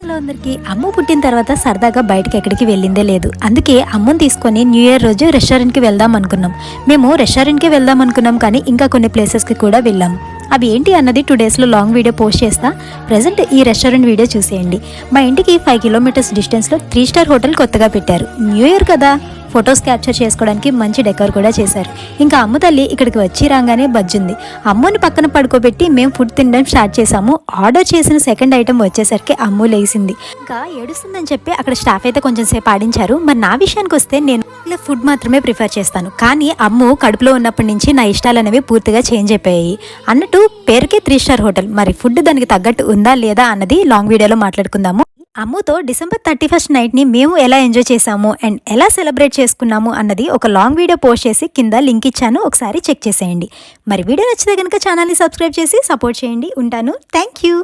Hello అందరికీ. అమ్ము పుట్టిన తర్వాత సరదాగా బయటకి ఎక్కడికి వెళ్ళిందే లేదు. అందుకే అమ్మని తీసుకొని న్యూ ఇయర్ రోజు రెస్టారెంట్కి వెళ్దాం అనుకున్నాం. మేము రెస్టారెంట్కి వెళ్దాం అనుకున్నాం కానీ ఇంకా కొన్ని ప్లేసెస్కి కూడా వెళ్ళాం. అవి ఏంటి అన్నది 2 డేస్లో లాంగ్ వీడియో పోస్ట్ చేస్తా. ప్రజెంట్ ఈ రెస్టారెంట్ వీడియో చూసేయండి. మా ఇంటికి 5 కిలోమీటర్స్ డిస్టెన్స్లో 3 స్టార్ హోటల్ కొత్తగా పెట్టారు. న్యూ ఇయర్ కదా, ఫొటోస్ క్యాప్చర్ చేసుకోవడానికి మంచి డెకర్ కూడా చేశారు. ఇంకా అమ్మ తల్లి ఇక్కడికి వచ్చి రాగానే బజ్జుంది. అమ్ముని పక్కన పడుకోబెట్టి మేము ఫుడ్ తినడం స్టార్ట్ చేసాము. ఆర్డర్ చేసిన సెకండ్ ఐటమ్ వచ్చేసరికి అమ్ము లేసింది. ఇంకా ఏడుస్తుందని చెప్పి అక్కడ స్టాఫ్ అయితే కొంచెం సేపు ఆడించారు. మరి నా విషయానికి వస్తే నేను ఇలా ఫుడ్ మాత్రమే ప్రిఫర్ చేస్తాను. కానీ అమ్ము కడుపులో ఉన్నప్పటి నుంచి నా ఇష్టాలు అనేవి పూర్తిగా చేంజ్ అయిపోయాయి. అన్నట్టు పేరుకే 3 స్టార్ హోటల్, మరి ఫుడ్ దానికి తగ్గట్టు ఉందా లేదా అన్నది లాంగ్ వీడియోలో మాట్లాడుకుందాము. అమ్ముతో డిసెంబర్ 31st నైట్ని మేము ఎలా ఎంజాయ్ చేసాము అండ్ ఎలా సెలబ్రేట్ చేసుకున్నాము అన్నది ఒక లాంగ్ వీడియో పోస్ట్ చేసి కింద లింక్ ఇచ్చాను, ఒకసారి చెక్ చేసేయండి. మరి వీడియో నచ్చితే కనుక ఛానల్ని సబ్స్క్రైబ్ చేసి సపోర్ట్ చేయండి. ఉంటాను. Thank you.